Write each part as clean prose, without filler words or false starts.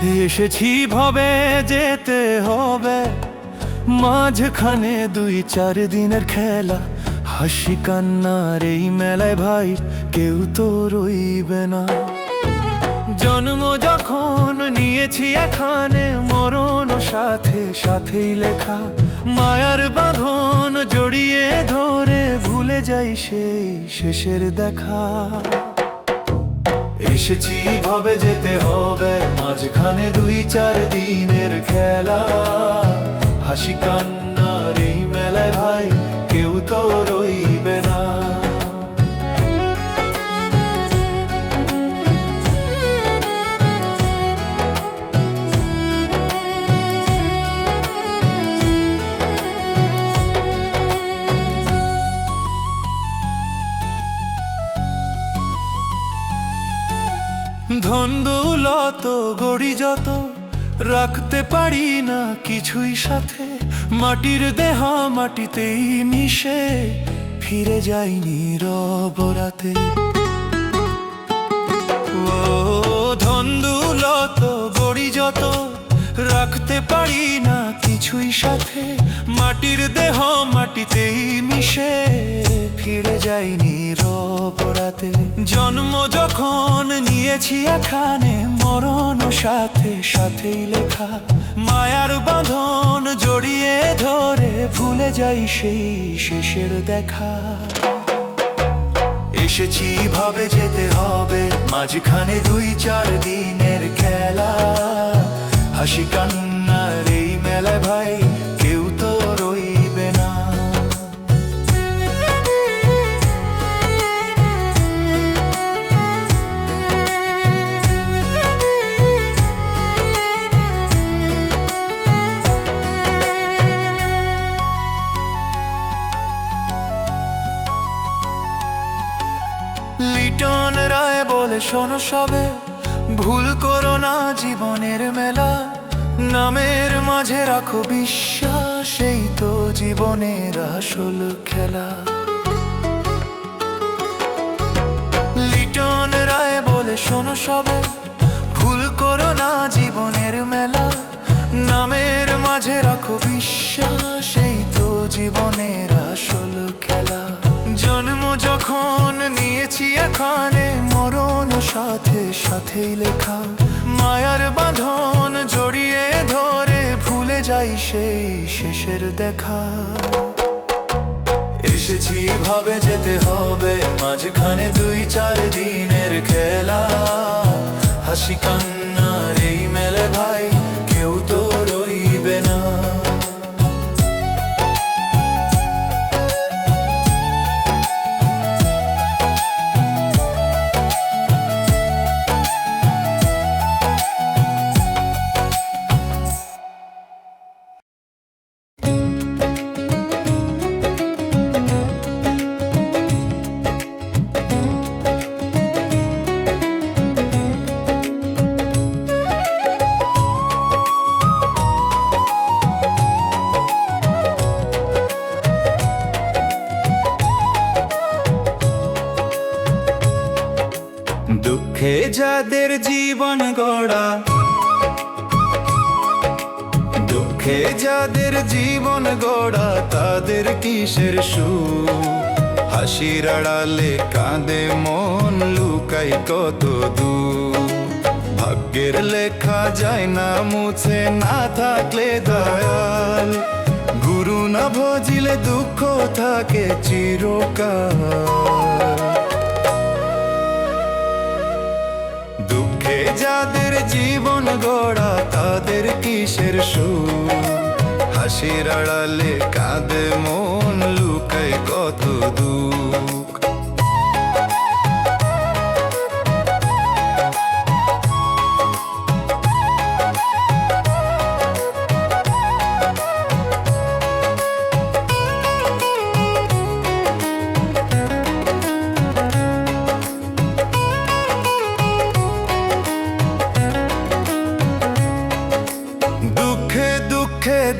এসেছি ভবে যেতে হবে, মাঝখানে 2-4 দিনের খেলা। হাসি কান্নার এই মেলায় ভাই কেউ তো রইবে না। জন্ম যখন নিয়েছি এখানে, মরণ সাথে সাথেই লেখা। মায়ার বাঁধন জড়িয়ে ধরে ভুলে যাই সেই শেষের দেখা। এসেছি ভবে যেতে হবে, মাঝখানে 2-4 দিনের খেলা। হাসি কান্নার এই মেলায় ভাই কেউ তো রইবে না। ধন দৌলত গড়ি যত, রাখতে পারি না কিছুই সাথে। মাটির দেহ মাটিতেই মিশে, ফিরে যাইনি রবরাতে। ও ধন দৌলত গড়ি যত, রাখতে পারি না কিছুই সাথে। মাটির দেহ মাটিতেই মিশে, ফিরে যাইনি রবরাতে। জন্ম যখন নিয়েছি এখানে, মরণ সাথে সাথেই লেখা। মায়ার বাঁধন জড়িয়ে ধরে ভুলে যাই সেই শেষের দেখা। এসেছি ভাবে যেতে হবে, মাঝখানে 2-4 দিনের খেলা। হাসি কান্নার এই মেলায় ভাই কেউ তো রইবে না। লিটন রায় বলে শোনো সবে, ভুল করো না জীবনের মেলা। নামের মাঝে রাখো বিশ্বাস, এই তো জীবনের আসল খেলা। লিটন রায় বলে শোনো সবে, ভুল করো না জীবনের মেলা। নামের মাঝে রাখো বিশ্বাস, এই তো জীবনের আসল খেলা। জন্ম যখন নিয়েছি এখানে, মরণ সাথে সাথেই লেখা। মায়ার বাঁধন জড়িয়ে ধরে ভুলে যাই সেই শেষের দেখা। এসেছি ভাবে যেতে হবে, মাঝখানে 2-4 দিনের খেলা। হাসি কান্নার এই মেলে ভাই কেউ তো রইবে না। দুঃখে যাদের জীবন গড়া, দুঃখে যাদের জীবন গড়া, তাদের কিসের সুখ। হাসির আড়ালে কাঁদে মন, লুকাই কত দূর। ভাগ্যের লেখা যায় না মুছে, না থাকলে দয়াল। গুরু না ভজিলে দুঃখ থাকে চিরকাল। দুঃখে যাদের জীবন গড়া, তাদের কিসের সুখ। হাসির আড়ালে কাঁদে মন, লুকায় কত দুঃখ।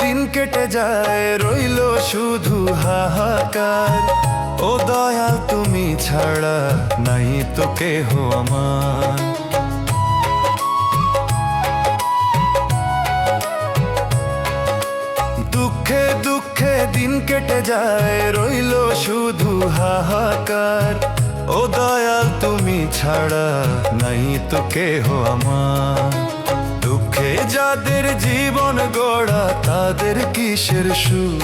দিন কেটে যায়, রইল শুধু হাহাকার। ও দয়াল তুমি ছাড়া নাই তো কেহ আমার। দিন কেটে যায়, রইল শুধু হাহাকার। ও দয়াল তুমি ছাড়া নাই তো কেহ আমার, দুঃখে যাদের জীবন গড়া তাদের কিসের সুখ,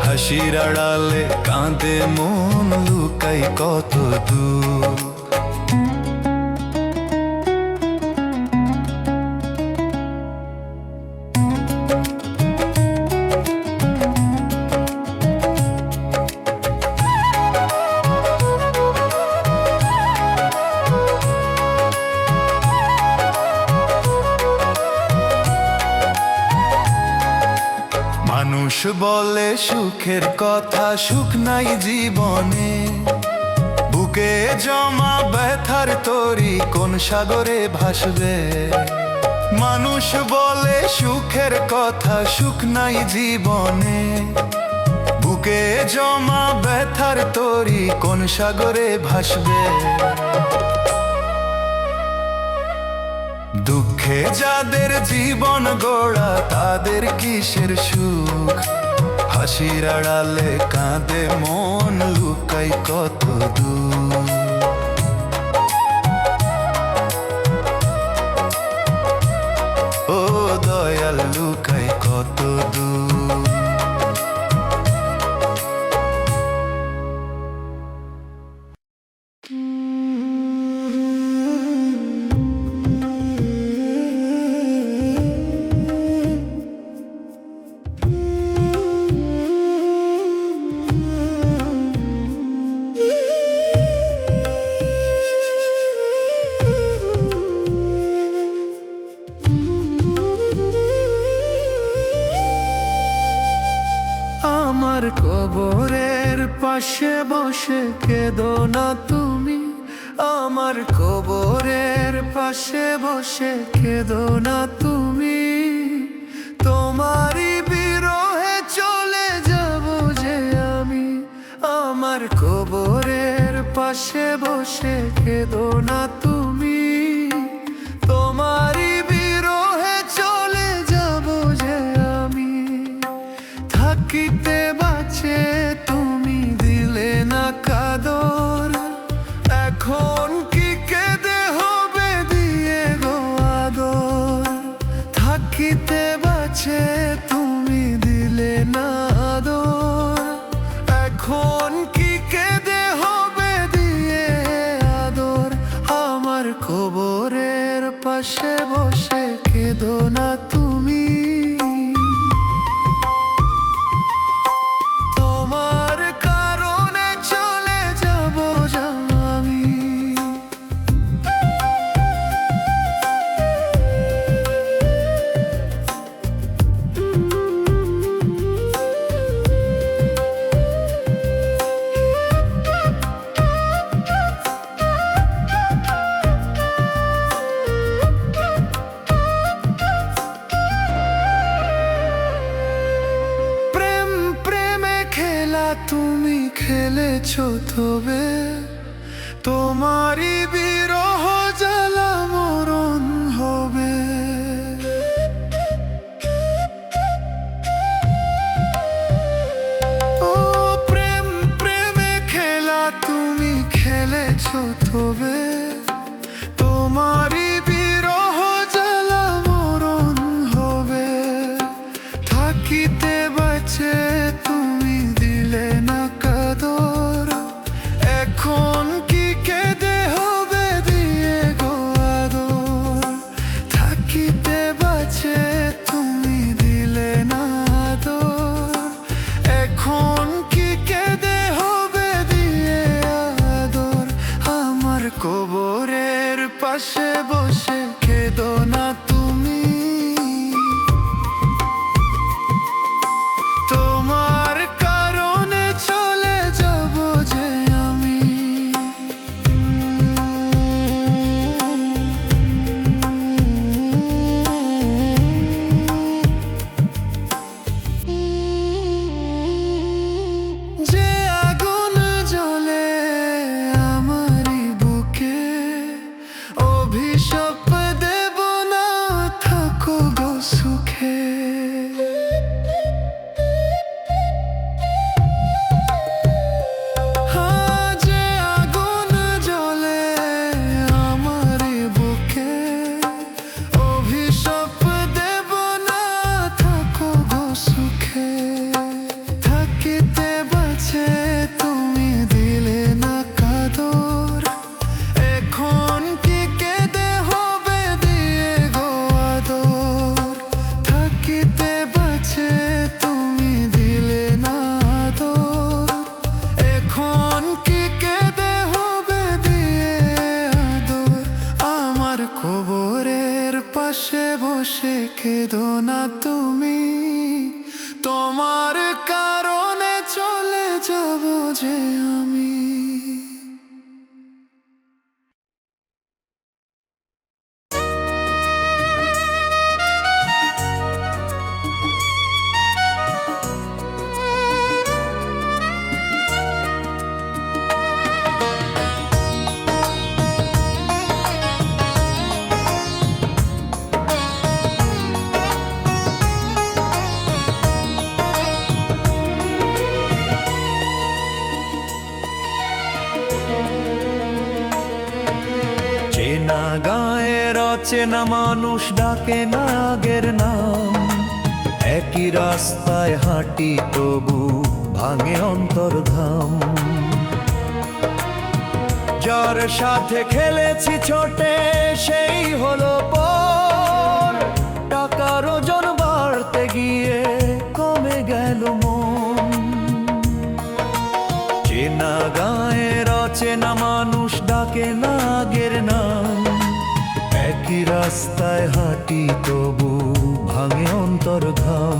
হাসির আড়ালে কাঁদে মন লুকাই কত দূর। মানুষ বলে সুখের কথা, সুখ নাই জীবনে, বুকে জমা ব্যথার তরি কোন সাগরে ভাসবে। মানুষ বলে সুখের কথা, সুখ নাই জীবনে, বুকে জমা ব্যথার তরি কোন সাগরে ভাসবে। দুঃখে যাদের জীবন গড়া তাদের কিসের সুখ, হাসির আড়ালে কাঁদে মন লুকাই কত দূর। ও দয়াল লুকাই কত দূর। আমার কবরের পাশে বসে কেঁদো না তুমি, আমার কবরের পাশে বসে কেঁদো না তুমি, তোমারই বিরহে চলে যাব যে আমি। আমার কবরের পাশে বসে কেঁদো না তুমি, তোমারই বিরহে চলে যাব যে আমি। থাকিতে বাঁচে তুমি দিলে না কাদর, এখন কি কেঁদে হবে দিয়ে গো আদর। থাকিতে বাঁচে তুমি দিলে না আদর, এখন কি কেঁদে হবে দিয়ে আদর। আমার কবরের পাশে বসে কেঁদো না তুমি, তোমার কারণে চলে যাব আমি। তুমি খেলেছো তবে, তোমারই বিরহ জ্বালা মরণ হবে। ও প্রেম প্রেমে খেলা তুমি খেলেছো তবে, তোমারই বিরহ জ্বালা মরণ হবে। থাকিতে বাঁচে তুমি দিলে না কাদর, এখন কি কেঁদে হবে দিয়ে গো আদর। থাকিতে বাঁচে তুমি দিলে না আদর, এখন কি কেঁদে হবে দিয়ে আদর। আমার কবরের পাশে বসে কেঁদো না তুমি, তোমার কারণে চলে যাব যে আমি। যে আগুন জ্বলে আমারই বুকে, অভিশাপ দেব না কেঁদো না তুমি, তোমার কারণে চলে যাব যে আমি। চেনা গায়ের অচেনা মানুষ ডাকে না আগের নাম, একই রাস্তায় হাঁটি তবু ভাঙে অন্তর্ধাম। যার সাথে খেলেছি ছোটে সেই হলো পর, টাকার ওজন বাড়তে গিয়ে কমে গেল মন। চেনা গায়ের অচেনা মানুষ ডাকে না আগের নাম, একই রাস্তায় হাঁটি তবু ভাঙে অন্তর্ধাম।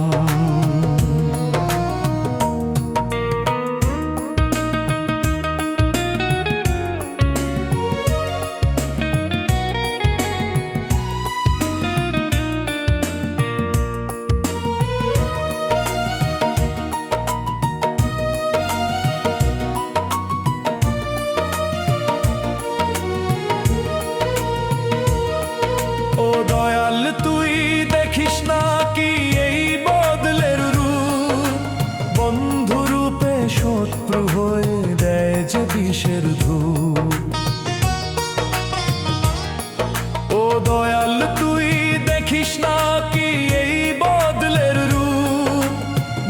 ও দয়াল তুই দেখিস না কি এই বদলের রূপ, বন্ধু রূপে শত্রু হয়ে দেয় যে বিষের ধূপ। ও দয়াল তুই দেখিস না কি এই বদলের রূপ,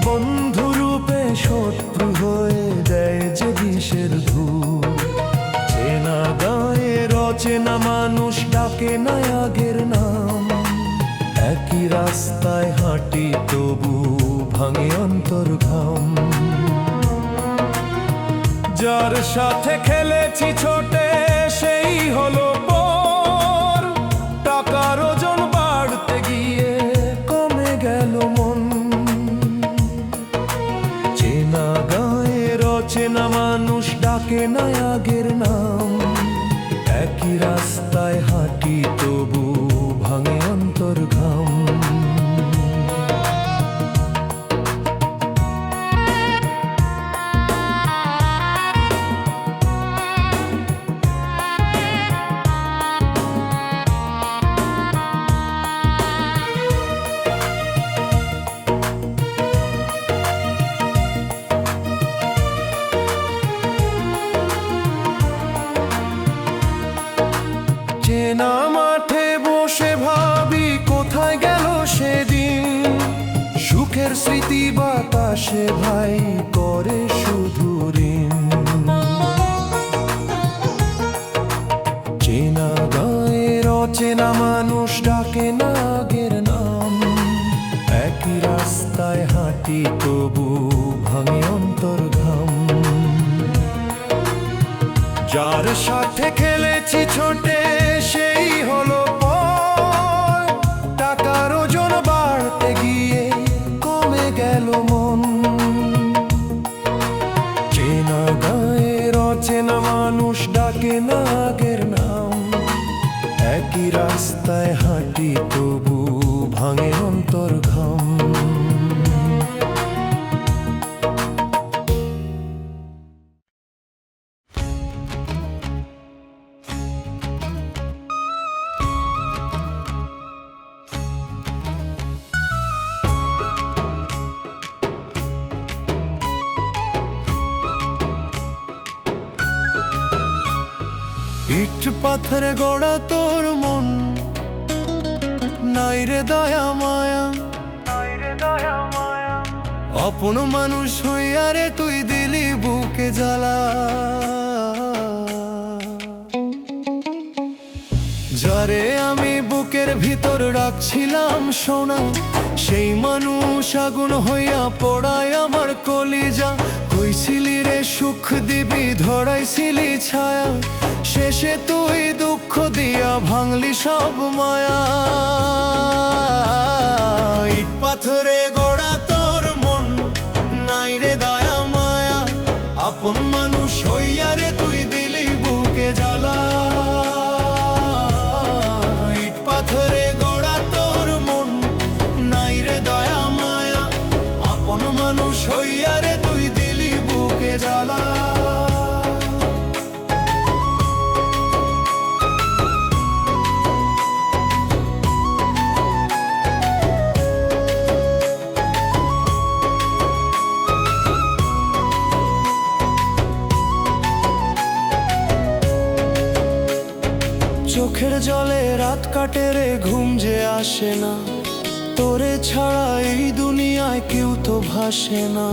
বন্ধু রূপে শত্রু হয়ে দেয় যে বিষের ধূপ। চেনা গায়ের অচেনা মানুষ ডাকে না আগের নাম, একই রাস্তায় হাঁটি তবু ভাঙে অন্তর্ঘাম। যার সাথে খেলেছি ছোটে সেই হলো পর, টাকার ওজন বাড়তে গিয়ে কমে গেল মন। চেনা গায়ের অচেনা মানুষ ডাকে না আগের নাম, একই রাস্তায় হাঁটি তবু ভাঙে অন্তর্ঘাম। চেনা মাঠে বসে ভাবি কোথায় গেল সেদিন, সুখের স্মৃতি বাতাসে ভাই করে শুধু ঋণ। চেনা গায়ের অচেনা মানুষ ডাকে না আগের নাম, একই রাস্তায় হাঁটি তবু ভাঙে অন্তর্ঘাম। যার সাথে খেলেছি ছোটে সেই হলো পর, টাকার ওজন বাড়তে গিয়ে কমে গেল মন। চেনা গায়ের অচেনা মানুষ ডাকে না আগের নাম, একই রাস্তায় হাঁটি তবু ভাঙে অন্তর্ঘাম। ইট পাথরে গড়া তোর মন, নাই রে দয়া মায়া, আপন মানুষ হইয়া রে তুই দিলি বুকে জ্বালা। যারে আমি বুকের ভিতর রাখছিলাম সোনা, সেই মানুষ আগুন হইয়া পড়ায় আমার কলিজা। কইছিলি রে সুখ দিবি, ধরাইছিলি ছায়া, শেষে তুই দুঃখ দিয়া ভাঙলি সব মায়া। পাথরে গড়া তোর মন, নাই রে দয়া মায়া, আপন মানুষ হইয়া রে তুই দিলি বুকে জ্বালা। ইট পাথরে গড়া তোর মন, নাই রে দয়া মায়া, আপন মানুষ হইয়া রে তুই দিলি বুকে জ্বালা। চোখের জলে রাত কাটে রে ঘুম যে আসে না, তোরে ছাড়া এই দুনিয়ায় কেউ তো ভাসে না।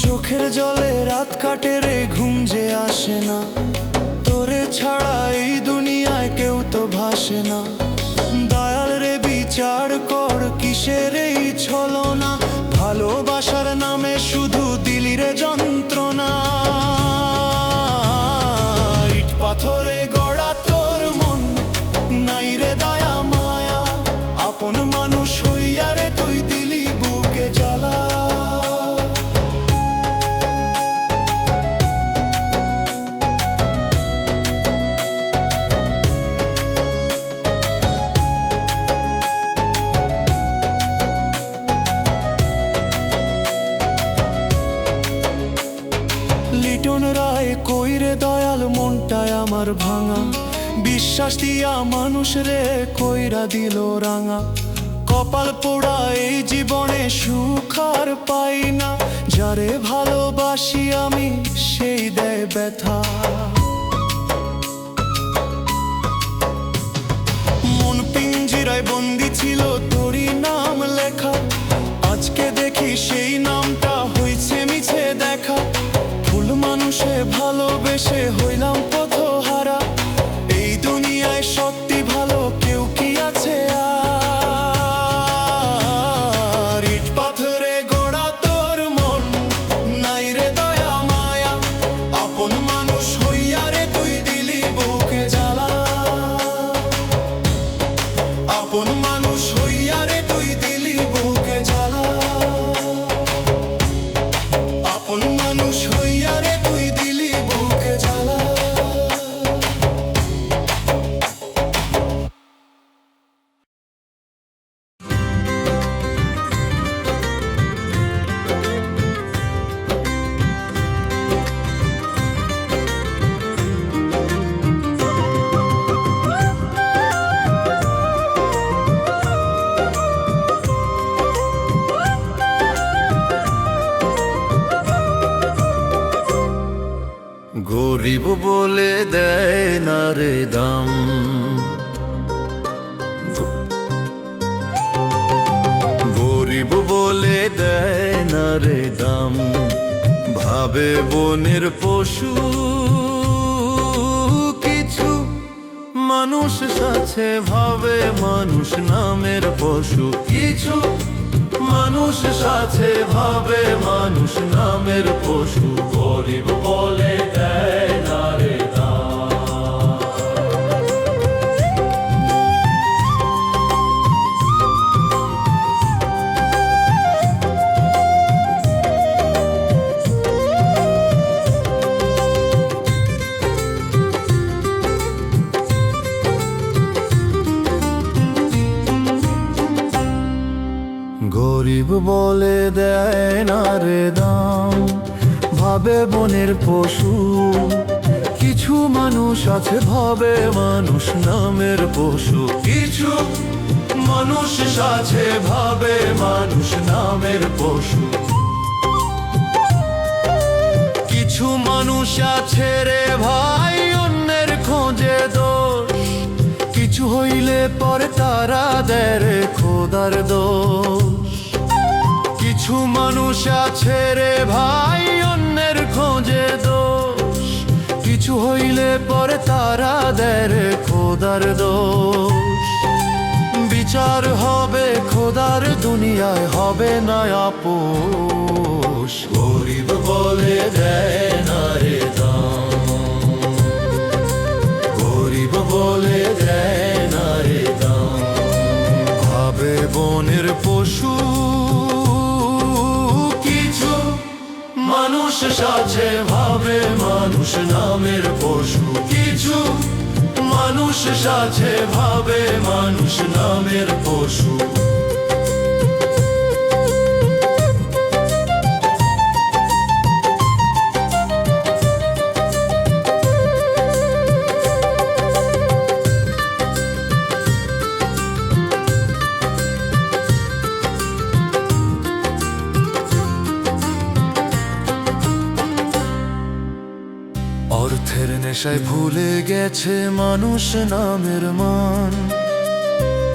চোখের জলে রাত কাটে রে ঘুম যে আসে না, তোরে ছাড়া এই দুনিয়ায় কেউ তো ভাসে না। দয়াল রে বিচার কর কিসের এই ছলনা, ভালোবাসার নামে শুধু দিলি রে যন্ত্রণা। ইট পাথরে গড়া তোর মন, নাই রে দয়া মায়া, আপন মানুষ হইয়া রে তুই দিলি বুকে জ্বালা। লিটন রায় কই রে দয়াল মনটায় আমার ভাঙা, বিশ্বাস দিয়া মানুষ রে কইরা দিল রাঙা। কপাল পোড়া এই জীবনে সুখ আর পাই না, যারে ভালোবাসি আমি সেই দেয় ব্যথা। মন পিঞ্জিরায় বন্দি ছিল তোরই নাম লেখা, আজকে দেখি সেই নামটা হইছে মিছে দেখা। ভুল মানুষে ভালোবেসে হইলাম পথহারা, এই দুনিয়ায় সত্যি ভালো কেউ কি আছে আর? ইট পাথরে গড়া তোর মন, নাই রে দয়া মায়া, আপন মানুষ হইয়া রে তুই দিলি বুকে জ্বালা। আপন মানুষ হইয়া রে তুই দিলি বুকে জ্বালা। আপন মানুষ হইয়া রে তুই দিলি বুকে জ্বালা। গরিব বলে দেয় না রে দাম, গরিব বলে দেয় না রে দাম, ভাবে বনের পশু কিছু মানুষ সাথে ভাবে মানুষ নামের পশু কিছু মানুষ সাথে ভাবে মানুষ নামের পশু। গরিব বলে দেয় না রে দাম। গরিব বলে দেয় না রে দাম, ভাবে বনের পশু কিছু মানুষ আছে ভাবে মানুষ নামের পশু কিছু মানুষ আছে ভাবে মানুষ নামের পশু। কিছু মানুষ আছে রে ভাই অন্যের খোঁজে দোষ, কিছু হইলে পরে তারা দেয় রে খোদার দোষ। কিছু মানুষ আছে রে ভাই অন্যের খোঁজে দোষ, কিছু হইলে পরে তারা দেয় রে খোদার দোষ। বিচার হবে খোদার দুনিয়ায় হবে না আপোষ। গরিব বলে দেয় না রে দাম, গরিব বলে দেয় না রে নামের পশু কিছু মানুষ সাথে ভাবে মানুষ নামের পশু। অর্থের নেশায় ভুলে গেছে মানুষ নামের মান,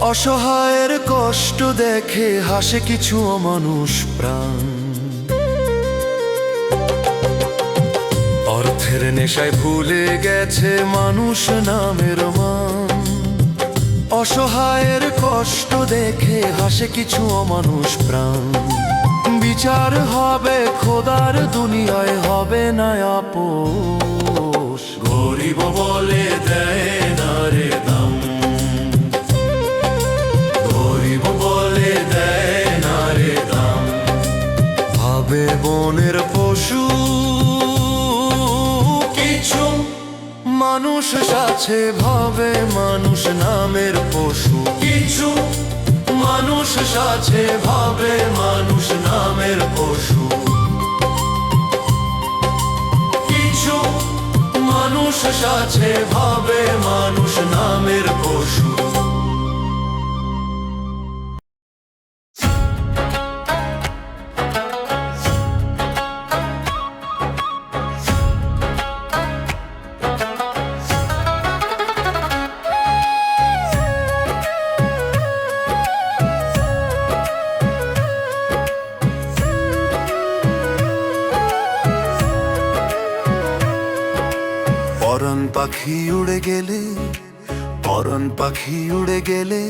অসহায়ের কষ্ট দেখে হাসে কিছু অমানুষ প্রাণ। অর্থের নেশায় ভুলে গেছে মানুষ নামের মান, অসহায়ের কষ্ট দেখে হাসে কিছু অমানুষ প্রাণ। বিচার হবে খোদার দুনিয়ায়, হবে না আপোষ। গরিব বলে দেয় না রে দাম, গরিব বলে দেয় না রে দাম। ভাবে বনের পশু কিছু মানুষ সাথে ভাবে মানুষ নামের পশু কিছু মানুষ সাথে ভাবে মানুষ নামের পশু। কিছু মানুষ সাথে ভাবে মানুষ নামের পশু। পরাণ পাখি উড়ে গেলে, পরাণ পাখি উড়ে গেলে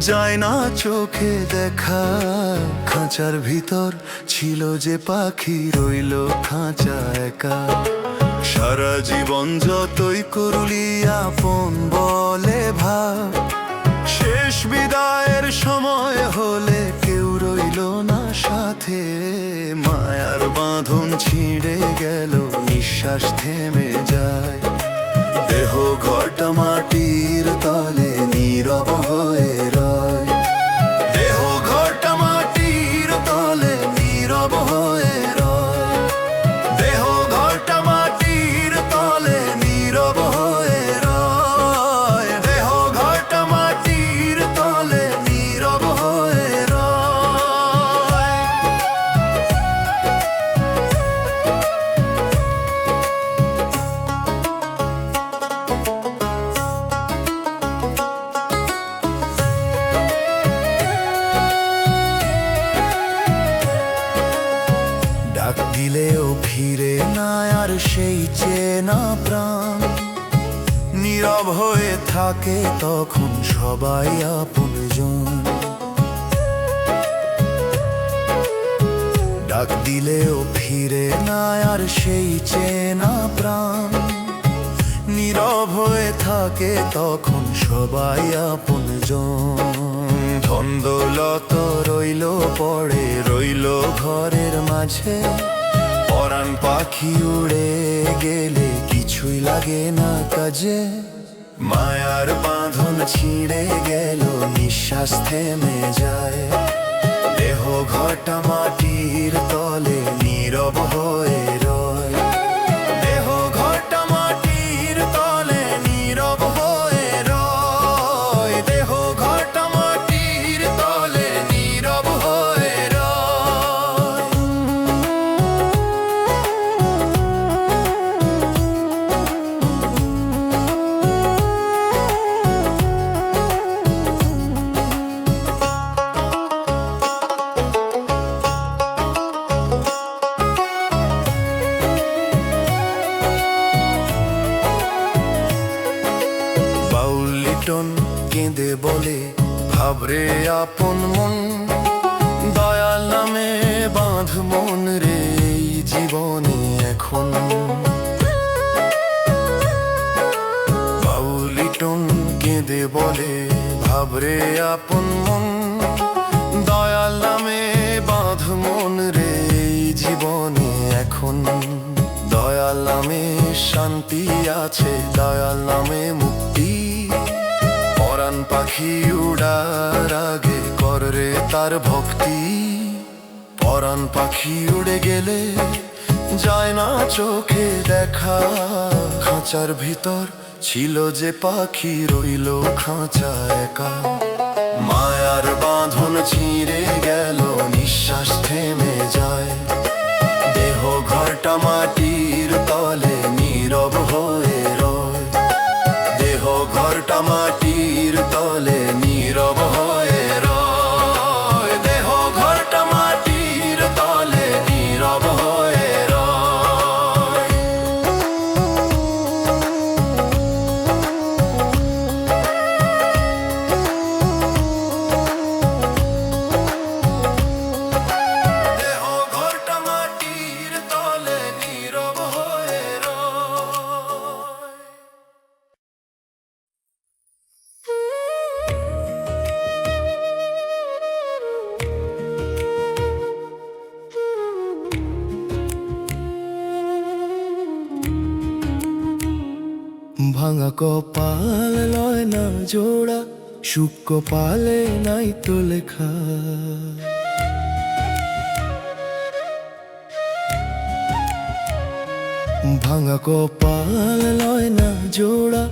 যায় না চোখে দেখা। খাঁচার ভিতর ছিল যে পাখি রইল খাঁচা একা। সারা জীবন যতই করলি আপন বলে ভাব, শেষ বিদায়ের সময় হলে কেউ রইল না সাথে। মায়ার বাঁধন ছিঁড়ে গেল, নিঃশ্বাস থেমে যায়। দেহ ঘরটা মাটির তলে নীরব হয়ে রয়। দেহ ঘরটা মাটির তলে নীরব হয়ে রয়। দেহ ঘরটা মাটির তলে নীরব হয়ে রয়। দেহ ঘরটা মাটির তলে নীরব হয়ে রয়। ডাক দিলেও ফিরে না আর সেই চেনা প্রাণ। নীরব হয়ে থাকে তখন সবাই আপনজন। ডাক দিলেও ফিরে না আর সেই চেনা প্রাণ। নীরব হয়ে থাকে তখন সবাই আপনজন। ধন দৌলত রইল পড়ে রইল ঘরের মাঝে। পরাণ পাখি উড়ে গেলে কিছুই লাগে না কাজে। মায়ার বাঁধন ছিঁড়ে গেল, নিঃশ্বাস থেমে যায়। দেহ ঘরটা মাটির তলে নীরব হয়ে রয়। দেহ ঘরটা মাটির তলে নীরব হয়ে রয়। দেহ ঘরটা মাটির তলে নীরব হয়ে রয়। লিটন কেঁদে বলে ভাবরে আপন মন। দয়াল নামে বাঁধ মন রে এই জীবনে এখন। লিটন কেঁদে বলে ভাবরে আপন মন। দয়াল নামে বাঁধ মন রে এই জীবনে এখন। দয়াল নামে শান্তি আছে, দয়াল নামে মুক্তি। পরাণ পাখি উড়ার আগে করে তার ভক্তি। পরাণ পাখি উড়ে গেলে যায় না চোখে দেখা। খাঁচার ভিতর ছিল যে পাখি রইল খাঁচা একা। মায়ার বাঁধন ছিঁড়ে গেল, নিঃশ্বাস থেমে যায়। দেহ ঘরটা মাটির তলে নীরব হয়ে রয়। দেহ ঘরটা মাটির তলে নীরব হয়ে রয়। দেহ ঘরটা মাটির তলে নীরব হয়ে রয়। দেহ ঘরটা মাটির তলে নীরব হয়ে রয়। ভাঙা কপাল লয় না জোড়া, সুখ কপালে নাই তো লেখা। ভাঙা কপাল লয় না জোড়া,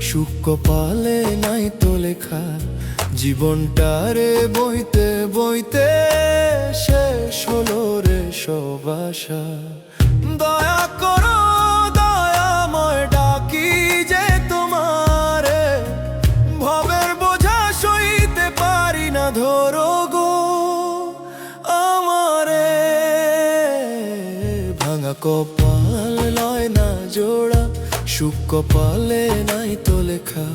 সুখ কপালে নাই তো লেখা। জীবনটারে বইতে বইতে শেষ হলো রে সব আশা। দয়া করো দয়াময়, ডাকি যে তোমারে। ভবের বোঝা সইতে পারি না, ধরো গো আমারে। ভাঙা কপাল লয় না জোড়া, সুখ কপালে নাই তো লেখা।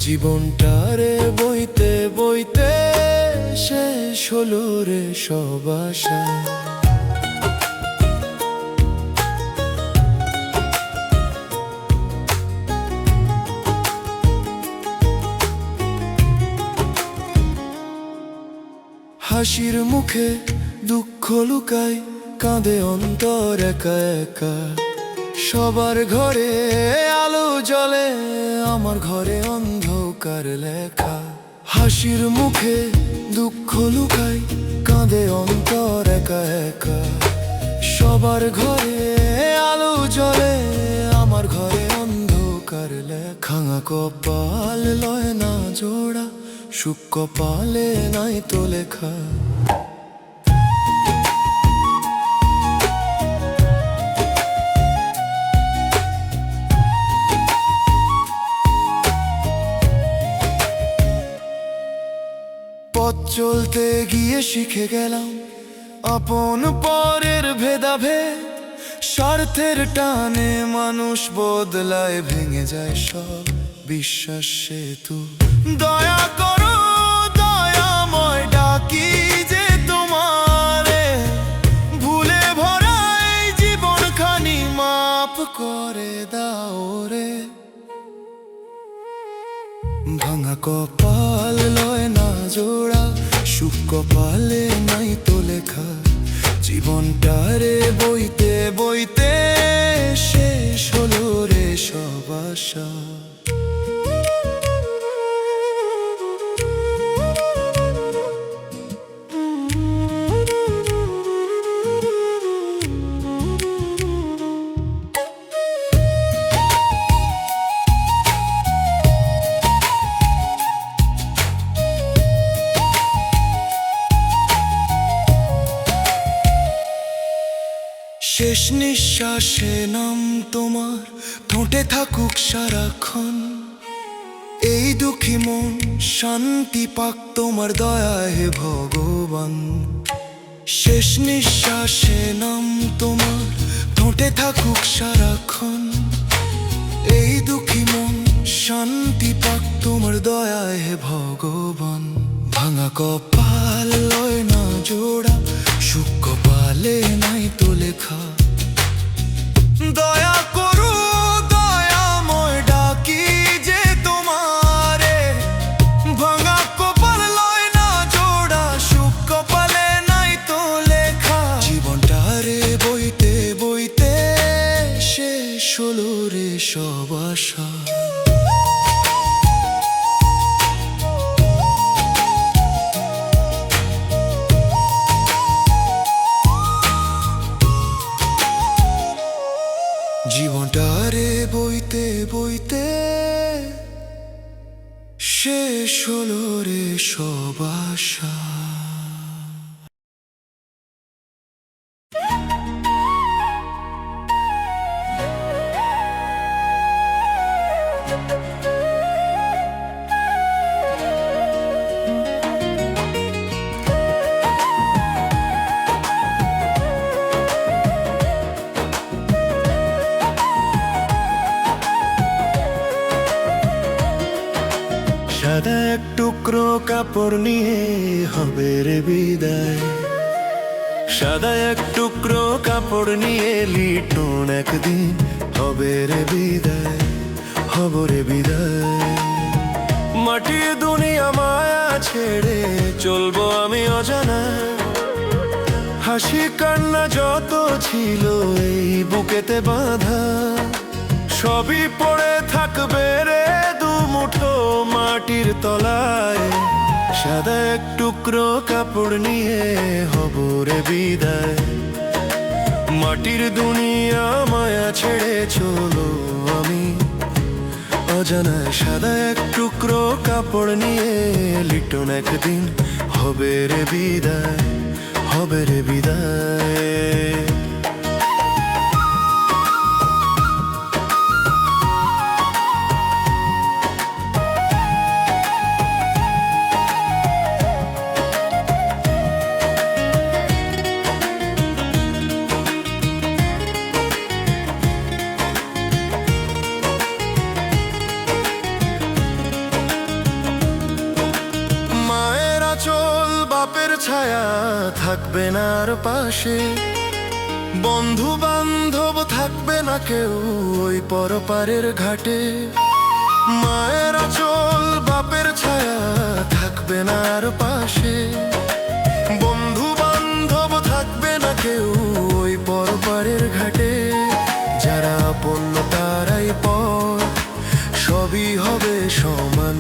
জীবনটারে বইতে বইতে শেষ হলো রে সব আশা। হাসির মুখে দুঃখ লুকায়, কাঁদে অন্তর একা একা। সবার ঘরে আলো জ্বলে, আমার ঘরে অন্ধকার লেখা। হাসির মুখে দুঃখ লুকায়, কাঁদে অন্তর একা একা। সবার ঘরে আলো জ্বলে, আমার ঘরে অন্ধকার লেখা। ভাঙা কপাল লয় না জোড়া, সুখ কপালে নাই তো লেখা। পথ চলতে গিয়ে শিখে গেলাম, আপন পরের ভেদাভেদ। স্বার্থের টানে মানুষ বদলায়, ভেঙে যায় সব বিশ্বাস সেতু। দয়া করো দয়াময়, ডাকি যে তোমারে। ভুলে ভরাই জীবনখানি মাপ করে দাও রে। ভাঙা কপাল লয় না জোড়া, সুখ কপালে নাই তো লেখা। জীবনটারে বইতে বইতে শেষ হলো রে সব আশা। শেষ নিঃশ্বাসে নাম তোমার ঠোঁটে থাকুক সারাক্ষণ। এই দুঃখী মন শান্তি পাক তোমার দয়ায় হে ভগবান। শেষ নিঃশ্বাসে নাম তোমার ঠোঁটে থাকুক সারাক্ষণ। এই দুঃখী মন শান্তি পাক তোমার দয়ায় হে ভগবান। ভাঙা কপাল লয় না জোড়া, সুখ কপালে নাই তো লেখা। দয়া করো দয়াময়, ডাকি যে তোমারে। ভাঙা কপাল লয় না জোড়া, সুখ কপালে নাই তো লেখা। জীবনটারে বইতে বইতে শেষ হলো রে সব আশা। জীবনটা রে বইতে বইতে শেষ হলো রে সব আশা। সাদা এক টুকরো কাপড় নিয়ে হবে রে বিদায়, সাদা এক টুকরো কাপড় নিয়ে লিটন একদিন হবে রে বিদায়, হব রে বিদায়। মাটির দুনিয়া মায়া ছেড়ে চলবো আমি অজানা, হাসি কান্না যত ছিল এই বুকেতে বাঁধা, সবই পড়ে থাকবে রে দুমুঠো মাটির তলায়। সাদা এক টুকরো কাপড় নিয়ে হব রে বিদায়, মাটির দুনিয়া মায়া ছেড়ে চলো আমি অজানায়। সাদা এক টুকরো কাপড় নিয়ে লিটন একদিন হবে রে বিদায়, হবে রে বিদায়। বাপের ছায়া থাকবে না আর পাশে, বন্ধু বান্ধব থাকবে না কেউ ওই পরপারের ঘাটে। মায়ের আঁচল বাপের ছায়া থাকবে না আর পাশে, বন্ধু বান্ধব থাকবে না কেউ ওই পরপারের ঘাটে। যারা আপন তারাই পর, সবই হবে সমান,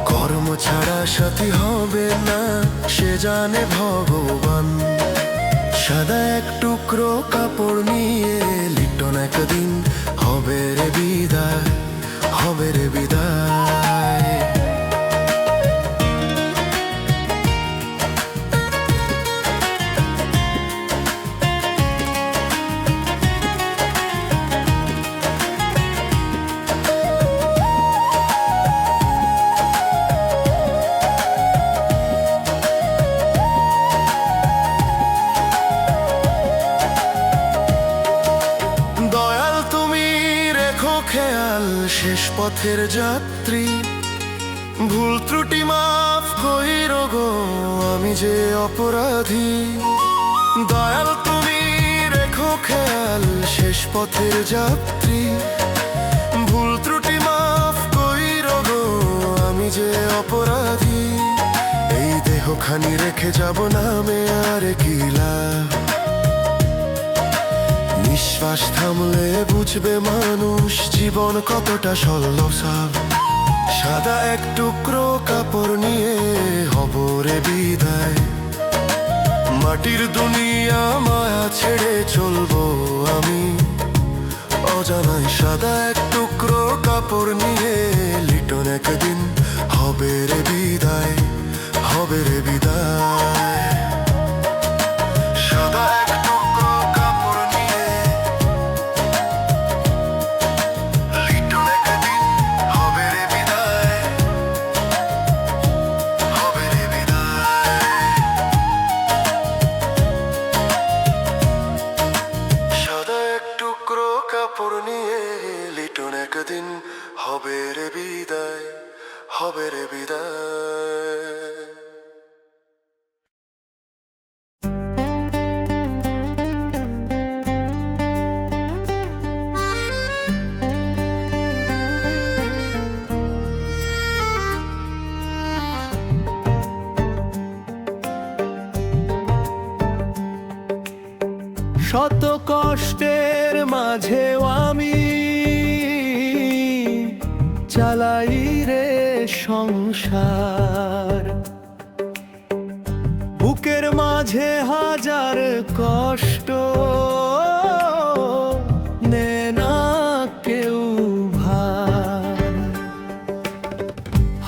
কর্ম ছাড়া সাথী হবে না সে জানে ভগবান। সাদা এক টুকরো কাপড় নিয়ে লিটন একদিন হবে রে বিদায়, হবে রে বিদায়। খেয়াল শেষ পথের যাত্রী, ভুল ত্রুটি মাফ কইরো গো আমি যে অপরাধী। দয়াল তুমি রেখো খেয়াল শেষ পথের যাত্রী, ভুল ত্রুটি মাফ কইরো গো আমি যে অপরাধী। এই দেহখানি রেখে যাব নামে আর কি লাভ, নিঃশ্বাস থামলে বুঝবে মানুষ জীবন কতটা সল্লসাব। সাদা এক টুকরো কাপড় নিয়ে হব রে বিদায়, মাটির দুনিয়া মায়া ছেড়ে চলবো আমি অজানায়। সাদা এক টুকরো কাপড় নিয়ে লিটন একদিন হবে রে বিদায়, হবে রে বিদায়। সাদা এক টুকরো কাপড় নিয়ে লিটন একদিন হবে রে বিদায়, হবে রে বিদায়। সাদা এক টুকরো কাপড় নিয়ে লিটন একদিন হবে রে বিদায়, হবে রে বিদায়। শত কষ্টের মাঝে মাঝেও আমি চালাই রে সংসার। বুকের মাঝে হাজার কষ্ট নে না কেউ ভার।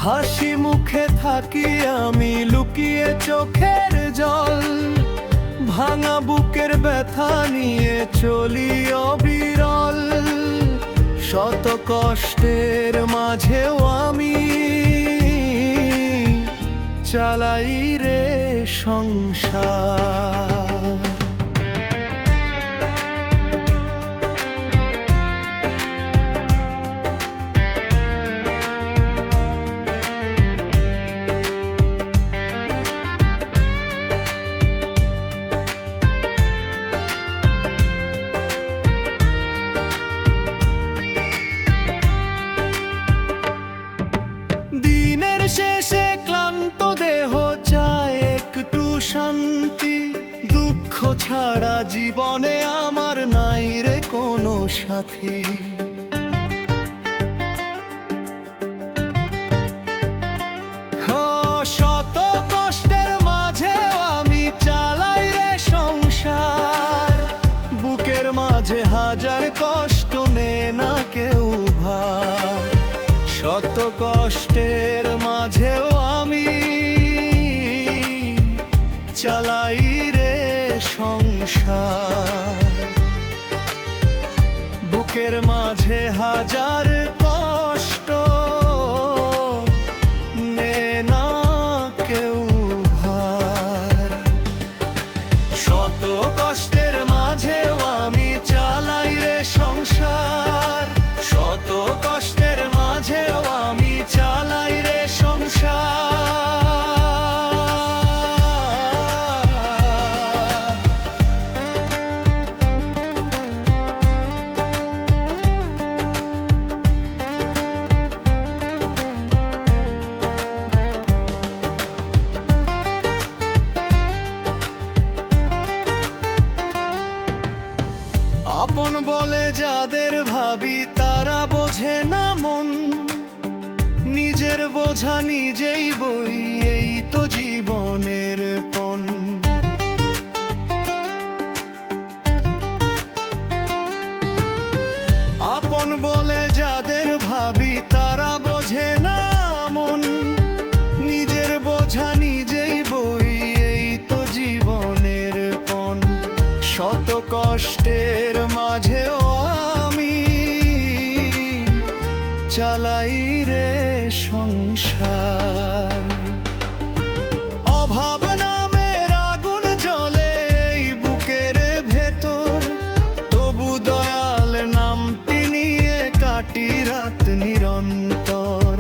হাসি মুখে থাকি আমি লুকিয়ে চোখের জল, ভাঙা বুকের ব্যথা নিয়ে চলি অবিরল। শত কষ্টের মাঝেও আমি চালাই রে সংসার। দিনের শেষে ক্লান্ত দেহ চায় একটু শান্তি। দুঃখ ছাড়া জীবনে আমার নাই রে কোনো সাথী। শত কষ্টের মাঝেও আমি চালাই রে সংসার। বুকের মাঝে হাজার কষ্ট নে না কেউ ভার। শত কষ্টের মাঝেও আমি চালাই রে সংসার। বুকের মাঝে হাজার কষ্ট নে না কেউ ভার। শত কষ্টের মাঝেও আমি চালাই রে সংসার। শত কষ্টের মাঝেও আমি চালাই রে সংসার। আপন বলে যাদের ভাবি তারা বোঝে না মন। নিজের বোঝা নিজেই বই এই তো জীবনের পণ। আপন বলে যাদের ভাবি তারা বোঝে না মন। নিজের বোঝা নিজেই বই এই তো জীবনের পণ। শত কষ্টের মাঝেও আমি চালাই রে সংসার। অভাব নামের আগুন জ্বলে এই বুকের ভেতর, তবু দয়াল নামটি নিয়ে কাটি রাত নিরন্তর।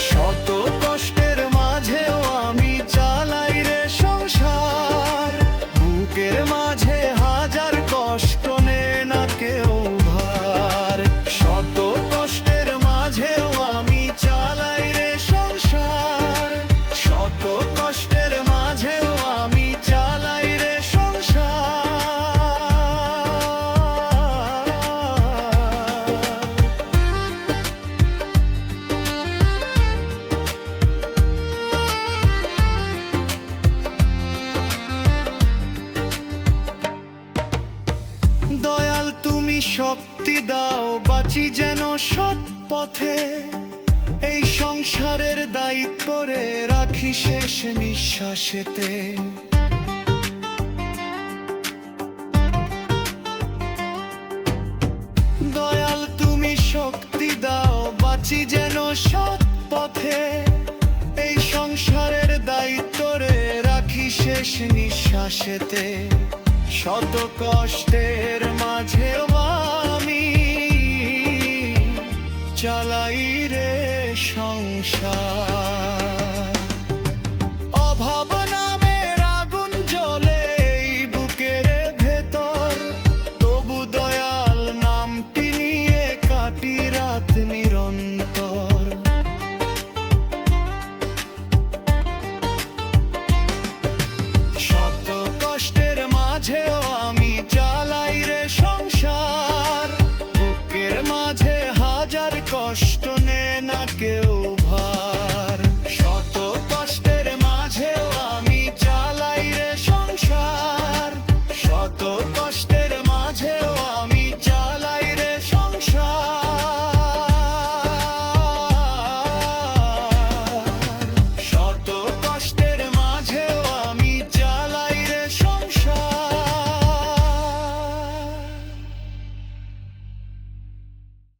শত কষ্টের মাঝেও আমি চালাই রে সংসার। বুকের মাঝে হাজার কষ্ট নে না কেউ ভার। শত কষ্টের মাঝেও আমি চালাই রে সংসার। শত কষ্টের মাঝেও আমি চালাই রে সংসার। দয়াল তুমি শক্তি দাও বাঁচি যেন সৎ পথে। এই সংসারের দায়িত্ব রে রাখি শেষ নিঃশ্বাসেতে। দয়াল তুমি শক্তি দাও বাঁচি যেন সৎ পথে। এই সংসারের দায়িত্ব রে রাখি শেষ নিঃশ্বাসেতে। শত কষ্টের মাঝেও আমি চালাই রে সংসার।